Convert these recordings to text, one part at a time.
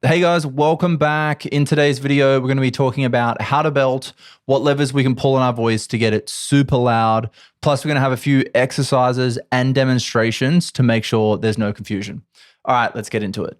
Hey guys, welcome back. In today's video, we're going to be talking about how to belt, what levers we can pull in our voice to get it super loud. Plus, we're going to have a few exercises and demonstrations to make sure there's no confusion. All right, let's get into it.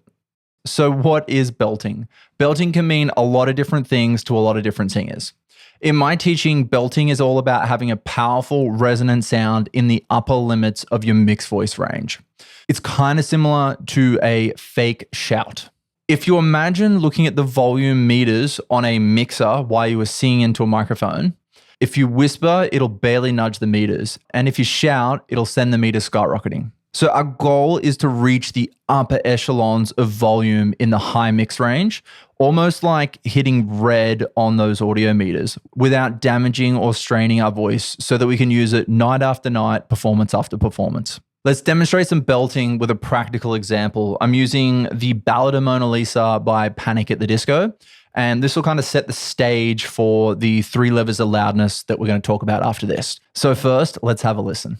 So what is belting? Belting can mean a lot of different things to a lot of different singers. In my teaching, belting is all about having a powerful resonant sound in the upper limits of your mixed voice range. It's kind of similar to a fake shout. If you imagine looking at the volume meters on a mixer while you were singing into a microphone, if you whisper, it'll barely nudge the meters. And if you shout, it'll send the meters skyrocketing. So our goal is to reach the upper echelons of volume in the high mix range, almost like hitting red on those audio meters without damaging or straining our voice so that we can use it night after night, performance after performance. Let's demonstrate some belting with a practical example. I'm using the Ballad of Mona Lisa by Panic at the Disco, and this will kind of set the stage for the 3 levers of loudness that we're going to talk about after this. So first, let's have a listen.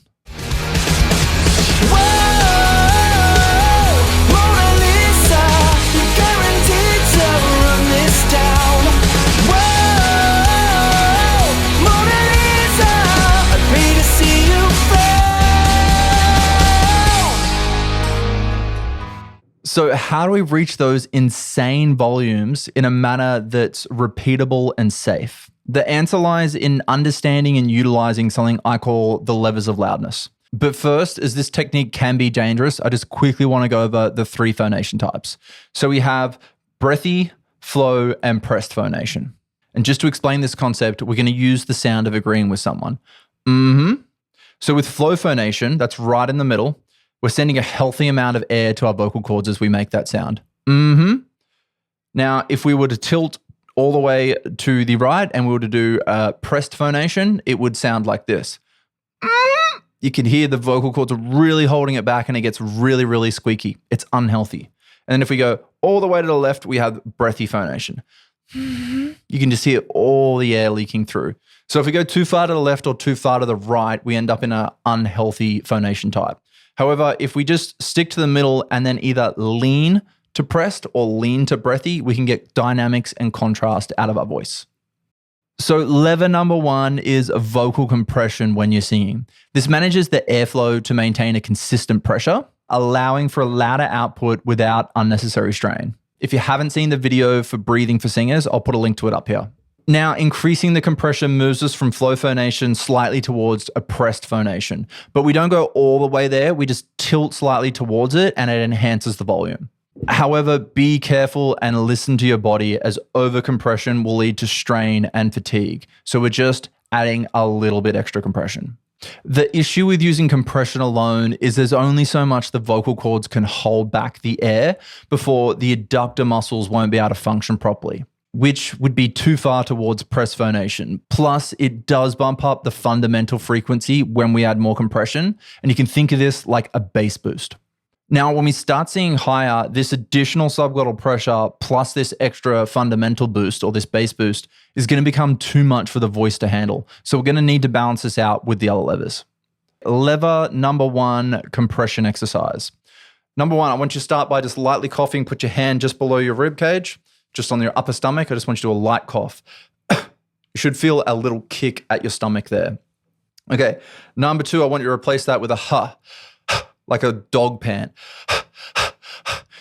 So how do we reach those insane volumes in a manner that's repeatable and safe? The answer lies in understanding and utilizing something I call the levers of loudness. But first, as this technique can be dangerous, I just quickly want to go over the 3 phonation types. So we have breathy, flow, and pressed phonation. And just to explain this concept, we're going to use the sound of agreeing with someone. So with flow phonation, that's right in the middle, we're sending a healthy amount of air to our vocal cords as we make that sound. Now, if we were to tilt all the way to the right and we were to do pressed phonation, it would sound like this. You can hear the vocal cords are really holding it back and it gets really, really squeaky. It's unhealthy. And then if we go all the way to the left, we have breathy phonation. You can just hear all the air leaking through. So if we go too far to the left or too far to the right, we end up in an unhealthy phonation type. However, if we just stick to the middle and then either lean to pressed or lean to breathy, we can get dynamics and contrast out of our voice. So lever number 1 is vocal compression when you're singing. This manages the airflow to maintain a consistent pressure, allowing for a louder output without unnecessary strain. If you haven't seen the video for breathing for singers, I'll put a link to it up here. Now, increasing the compression moves us from flow phonation slightly towards a pressed phonation, but we don't go all the way there. We just tilt slightly towards it and it enhances the volume. However, be careful and listen to your body, as overcompression will lead to strain and fatigue. So we're just adding a little bit extra compression. The issue with using compression alone is there's only so much the vocal cords can hold back the air before the adductor muscles won't be able to function properly, which would be too far towards pressed phonation. Plus, it does bump up the fundamental frequency when we add more compression, and you can think of this like a bass boost. Now, when we start seeing higher, this additional subglottal pressure plus this extra fundamental boost or this bass boost is going to become too much for the voice to handle. So we're going to need to balance this out with the other levers. Lever number 1, compression exercise. Number 1, I want you to start by just lightly coughing. Put your hand just below your rib cage, just on your upper stomach. I just want you to do a light cough. You should feel a little kick at your stomach there. Okay, number 2, I want you to replace that with a huh, like a dog pant.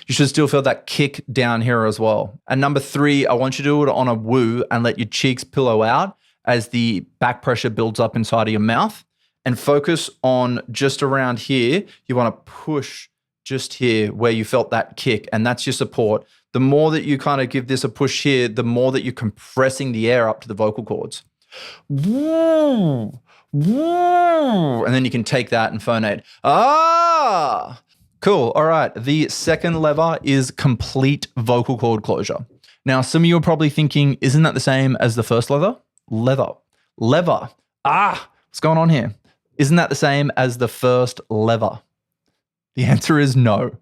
You should still feel that kick down here as well. And number 3, I want you to do it on a woo and let your cheeks pillow out as the back pressure builds up inside of your mouth, and focus on just around here. You want to push just here where you felt that kick, and that's your support. The more that you kind of give this a push here, the more that you're compressing the air up to the vocal cords. Woo, woo. And then you can take that and phonate. Ah, cool. All right. The second lever is complete vocal cord closure. Now, some of you are probably thinking, isn't that the same as the first lever? Lever. What's going on here? Isn't that the same as the first lever? The answer is no.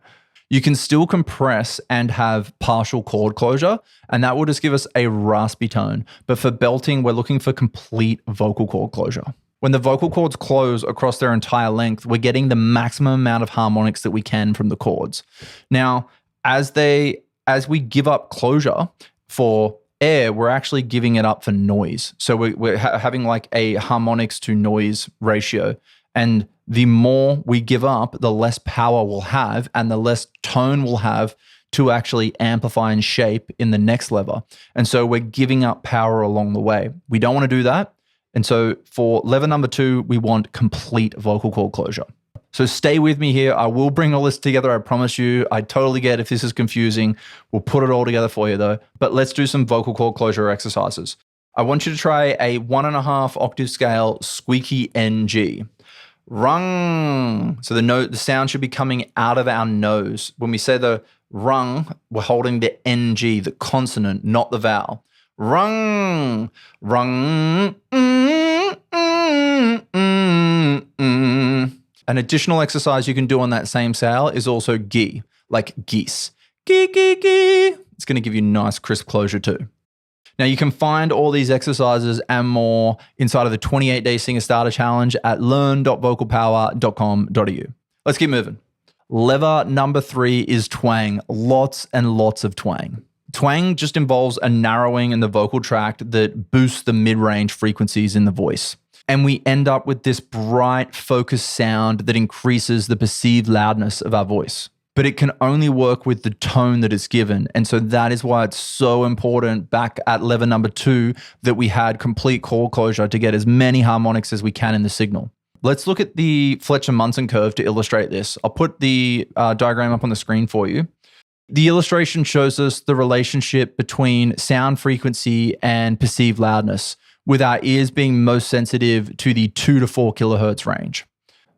You can still compress and have partial chord closure, and that will just give us a raspy tone. But for belting, we're looking for complete vocal cord closure. When the vocal cords close across their entire length, we're getting the maximum amount of harmonics that we can from the chords. Now, as they as we give up closure for air, we're actually giving it up for noise. So we're having like a harmonics to noise ratio. And the more we give up, the less power we'll have and the less tone we'll have to actually amplify and shape in the next lever. And so we're giving up power along the way. We don't want to do that. And so for lever number 2, we want complete vocal cord closure. So stay with me here. I will bring all this together, I promise you. I totally get if this is confusing. We'll put it all together for you though. But let's do some vocal cord closure exercises. I want you to try a 1.5 octave scale squeaky NG. Rung. So the sound should be coming out of our nose. When we say the rung, we're holding the NG, the consonant, not the vowel. Rung. Rung. An additional exercise you can do on that same scale is also gee, like geese. Gee, gee, gee. It's going to give you nice crisp closure too. Now you can find all these exercises and more inside of the 28-day Singer Starter Challenge at learn.vocalpower.com.au. Let's keep moving. Lever number 3 is twang. Lots and lots of twang. Twang just involves a narrowing in the vocal tract that boosts the mid-range frequencies in the voice. And we end up with this bright, focused sound that increases the perceived loudness of our voice. But it can only work with the tone that is given. And so that is why it's so important back at lever number 2 that we had complete cord closure to get as many harmonics as we can in the signal. Let's look at the Fletcher-Munson curve to illustrate this. I'll put the diagram up on the screen for you. The illustration shows us the relationship between sound frequency and perceived loudness, with our ears being most sensitive to the 2 to 4 kilohertz range.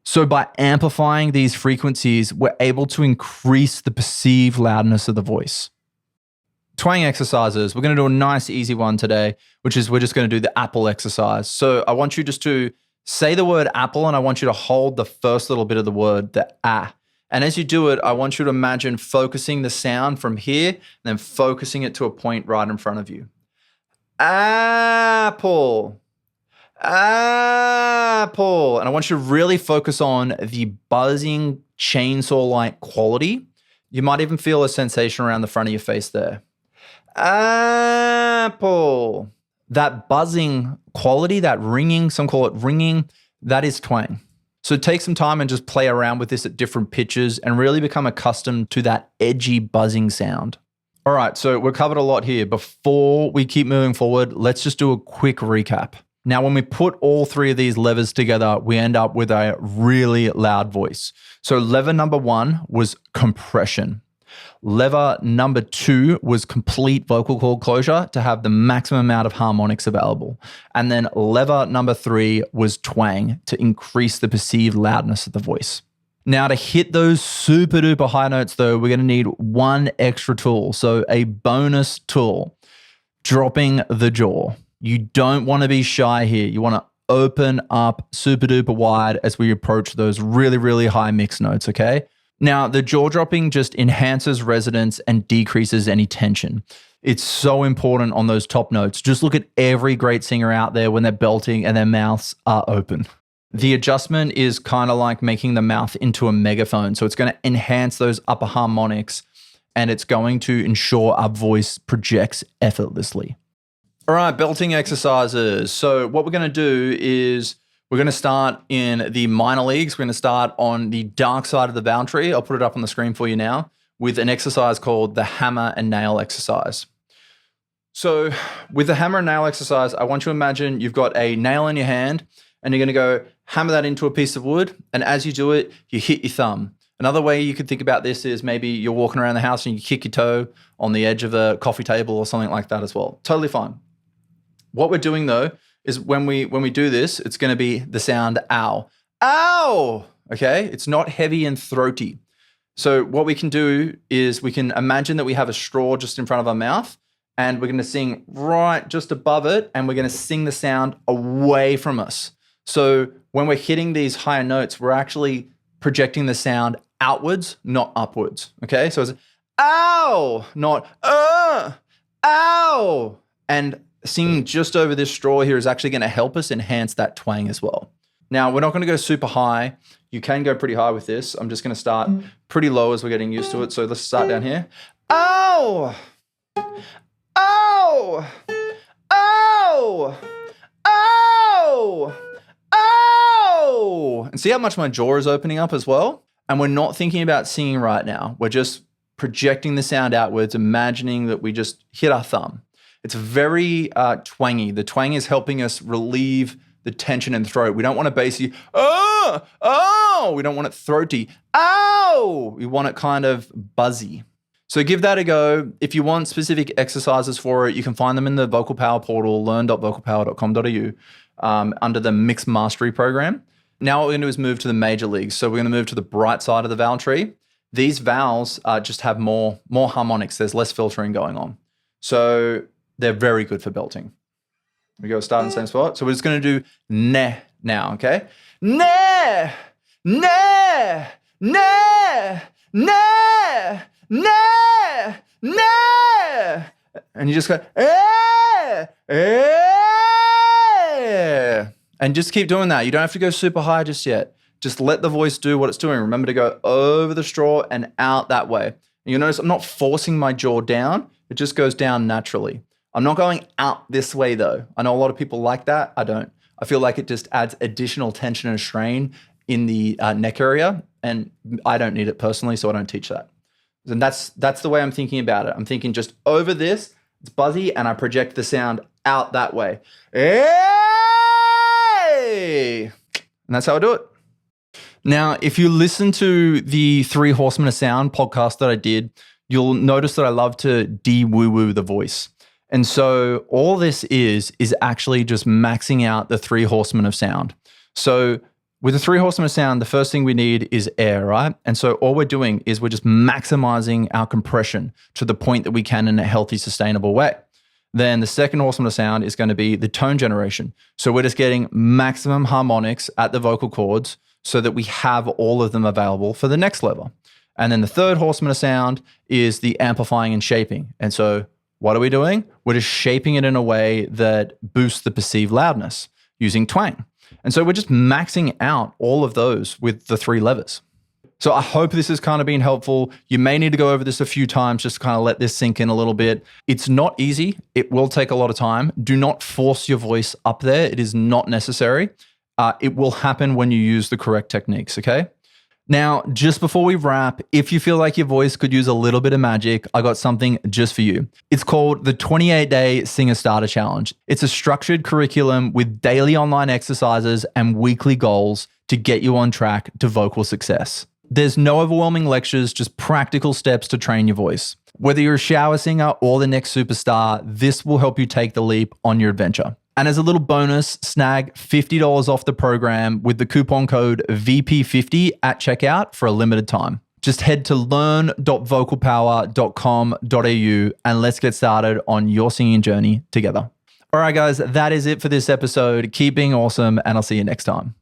So by amplifying these frequencies, we're able to increase the perceived loudness of the voice. Twang exercises. We're going to do a nice easy one today, which is we're just going to do the apple exercise. So I want you just to say the word apple and I want you to hold the first little bit of the word, the ah. And as you do it, I want you to imagine focusing the sound from here and then focusing it to a point right in front of you. Apple. Apple. And I want you to really focus on the buzzing chainsaw-like quality. You might even feel a sensation around the front of your face there. Apple. That buzzing quality, that ringing, some call it ringing, that is twang. So take some time and just play around with this at different pitches and really become accustomed to that edgy buzzing sound. All right, so we've covered a lot here. Before we keep moving forward, let's just do a quick recap. Now, when we put all 3 of these levers together, we end up with a really loud voice. So lever number 1 was compression. Lever number 2 was complete vocal cord closure to have the maximum amount of harmonics available. And then lever number 3 was twang to increase the perceived loudness of the voice. Now to hit those super duper high notes though, we're going to need one extra tool. So a bonus tool, dropping the jaw. You don't want to be shy here. You want to open up super duper wide as we approach those really, really high mix notes, okay? Now, the jaw dropping just enhances resonance and decreases any tension. It's so important on those top notes. Just look at every great singer out there when they're belting and their mouths are open. The adjustment is kind of like making the mouth into a megaphone. So it's going to enhance those upper harmonics and it's going to ensure our voice projects effortlessly. All right, belting exercises. So what we're going to do is we're going to start in the minor leagues. We're going to start on the dark side of the vowel tree. I'll put it up on the screen for you now with an exercise called the hammer and nail exercise. So with the hammer and nail exercise, I want you to imagine you've got a nail in your hand and you're going to go hammer that into a piece of wood. And as you do it, you hit your thumb. Another way you could think about this is maybe you're walking around the house and you kick your toe on the edge of a coffee table or something like that as well. Totally fine. What we're doing though is when we do this, it's going to be the sound ow. Ow! Okay? It's not heavy and throaty. So what we can do is we can imagine that we have a straw just in front of our mouth and we're going to sing right just above it and we're going to sing the sound away from us. So when we're hitting these higher notes, we're actually projecting the sound outwards, not upwards. Okay? So it's ow, not ow. And singing just over this straw here is actually going to help us enhance that twang as well. Now, we're not going to go super high. You can go pretty high with this. I'm just going to start pretty low as we're getting used to it. So let's start down here. Oh! Oh! Oh! Oh! Oh! And see how much my jaw is opening up as well? And we're not thinking about singing right now. We're just projecting the sound outwards, imagining that we just hit our thumb. It's very twangy. The twang is helping us relieve the tension in the throat. We don't want it bassy, oh! We don't want it throaty, ow! We want it kind of buzzy. So give that a go. If you want specific exercises for it, you can find them in the Vocal Power portal, learn.vocalpower.com.au, under the Mixed Mastery program. Now what we're going to do is move to the major leagues. So we're going to move to the bright side of the vowel tree. These vowels just have more harmonics. There's less filtering going on. So they're very good for belting. We go start in the same spot. So we're just going to do ne now, okay? Ne, ne, ne, ne, ne, ne. And you just go, eh, eh. And just keep doing that. You don't have to go super high just yet. Just let the voice do what it's doing. Remember to go over the straw and out that way. And you'll notice I'm not forcing my jaw down. It just goes down naturally. I'm not going out this way though. I know a lot of people like that. I don't. I feel like it just adds additional tension and strain in the neck area, and I don't need it personally, so I don't teach that. And that's the way I'm thinking about it. I'm thinking just over this, it's buzzy, and I project the sound out that way. Hey! And that's how I do it. Now, if you listen to the 3 Horsemen of Sound podcast that I did, you'll notice that I love to de-woo-woo the voice. And so all this is actually just maxing out the 3 Horsemen of Sound. So with the 3 Horsemen of Sound, the first thing we need is air, right? And so all we're doing is we're just maximizing our compression to the point that we can in a healthy, sustainable way. Then the second Horseman of Sound is going to be the tone generation. So we're just getting maximum harmonics at the vocal cords so that we have all of them available for the next level. And then the third Horseman of Sound is the amplifying and shaping. And so what are we doing? We're just shaping it in a way that boosts the perceived loudness using twang. And so we're just maxing out all of those with the 3 levers. So I hope this has kind of been helpful. You may need to go over this a few times just to kind of let this sink in a little bit. It's not easy. It will take a lot of time. Do not force your voice up there. It is not necessary. It will happen when you use the correct techniques, okay? Now, just before we wrap, if you feel like your voice could use a little bit of magic, I got something just for you. It's called the 28-Day Singer Starter Challenge. It's a structured curriculum with daily online exercises and weekly goals to get you on track to vocal success. There's no overwhelming lectures, just practical steps to train your voice. Whether you're a shower singer or the next superstar, this will help you take the leap on your adventure. And as a little bonus, snag $50 off the program with the coupon code VP50 at checkout for a limited time. Just head to learn.vocalpower.com.au and let's get started on your singing journey together. All right, guys, that is it for this episode. Keep being awesome, and I'll see you next time.